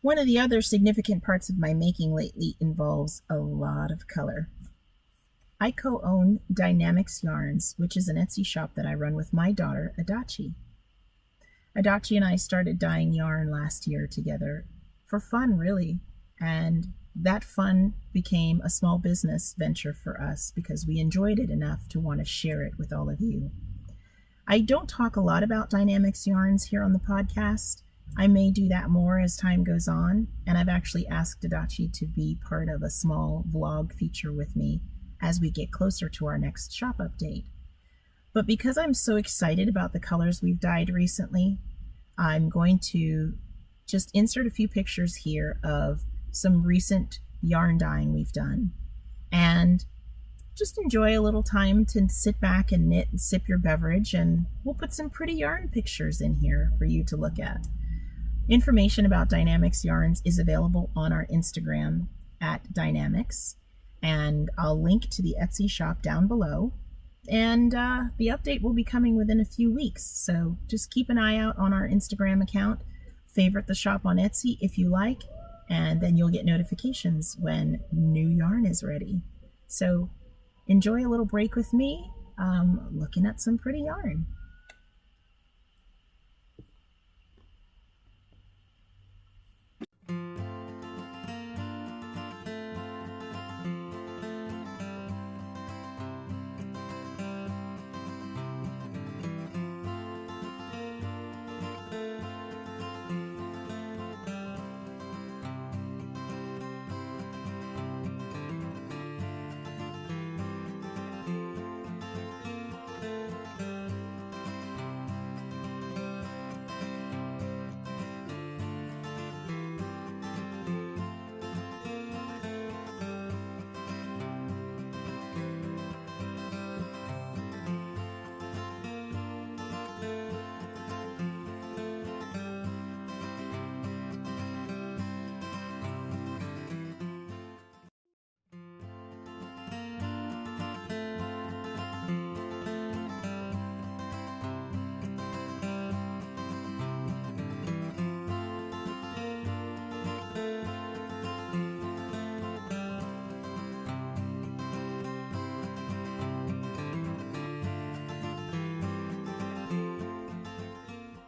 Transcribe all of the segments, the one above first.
One of the other significant parts of my making lately involves a lot of color. I co-own Dyenamixx Yarns, which is an Etsy shop that I run with my daughter, Adachi. Adachi and I started dyeing yarn last year together for fun, really, and that fun became a small business venture for us because we enjoyed it enough to want to share it with all of you. I don't talk a lot about Dyenamixx yarns here on the podcast. I may do that more as time goes on, and I've actually asked Adachi to be part of a small vlog feature with me as we get closer to our next shop update. But because I'm so excited about the colors we've dyed recently, I'm going to just insert a few pictures here of some recent yarn dyeing we've done, and just enjoy a little time to sit back and knit and sip your beverage, and we'll put some pretty yarn pictures in here for you to look at. Information about Dyenamixx yarns is available on our Instagram at Dyenamixx, and I'll link to the Etsy shop down below. And the update will be coming within a few weeks, so just keep an eye out on our Instagram account. Favorite the shop on Etsy if you like, and then you'll get notifications when new yarn is ready. So enjoy a little break with me, looking at some pretty yarn.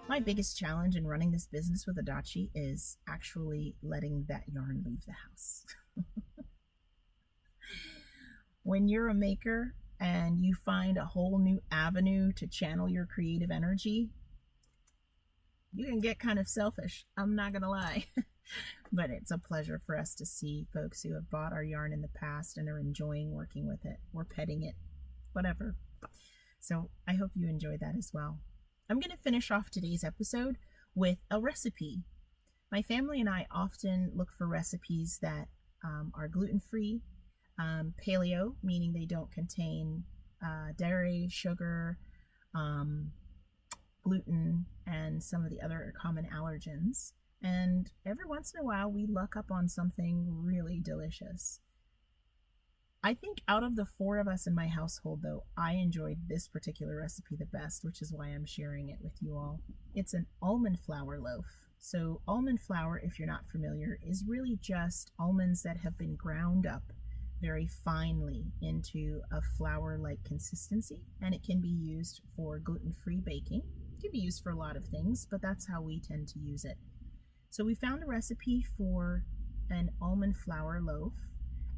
My biggest challenge in running this business with Adachi is actually letting that yarn leave the house. When you're a maker and you find a whole new avenue to channel your creative energy, you can get kind of selfish, I'm not gonna lie. But it's a pleasure for us to see folks who have bought our yarn in the past and are enjoying working with it or petting it, whatever. So I hope you enjoyed that as well. I'm going to finish off today's episode with a recipe. My family and I often look for recipes that are gluten-free, paleo, meaning they don't contain dairy, sugar, gluten, and some of the other common allergens. And every once in a while, we luck up on something really delicious. I think out of the four of us in my household, though, I enjoyed this particular recipe the best, which is why I'm sharing it with you all. It's an almond flour loaf. So almond flour, if you're not familiar, is really just almonds that have been ground up very finely into a flour-like consistency, and it can be used for gluten-free baking. It can be used for a lot of things, but that's how we tend to use it. So we found a recipe for an almond flour loaf.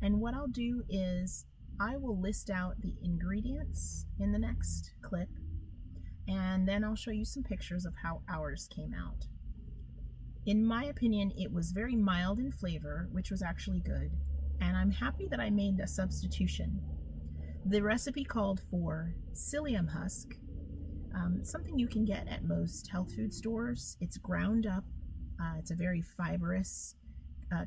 And what I'll do is I will list out the ingredients in the next clip, and then I'll show you some pictures of how ours came out. In my opinion, it was very mild in flavor, which was actually good, and I'm happy that I made a substitution. The recipe called for psyllium husk, something you can get at most health food stores. It's ground up, it's a very fibrous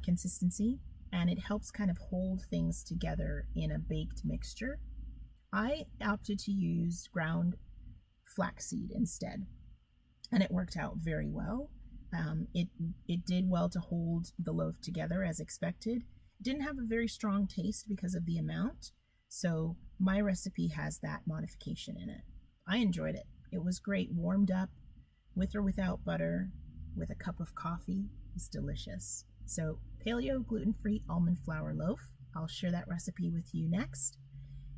consistency, and it helps kind of hold things together in a baked mixture. I opted to use ground flaxseed instead, and it worked out very well. It did well to hold the loaf together as expected. It didn't have a very strong taste because of the amount, so my recipe has that modification in it. I enjoyed it. It was great, warmed up, with or without butter, with a cup of coffee. is delicious. So paleo gluten-free almond flour loaf. I'll share that recipe with you next.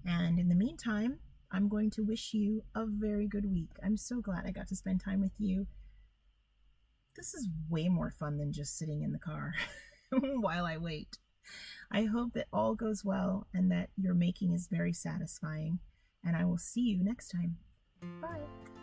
And in the meantime, I'm going to wish you a very good week. I'm so glad I got to spend time with you. This is way more fun than just sitting in the car while I wait. I hope that all goes well and that your making is very satisfying. And I will see you next time. Bye.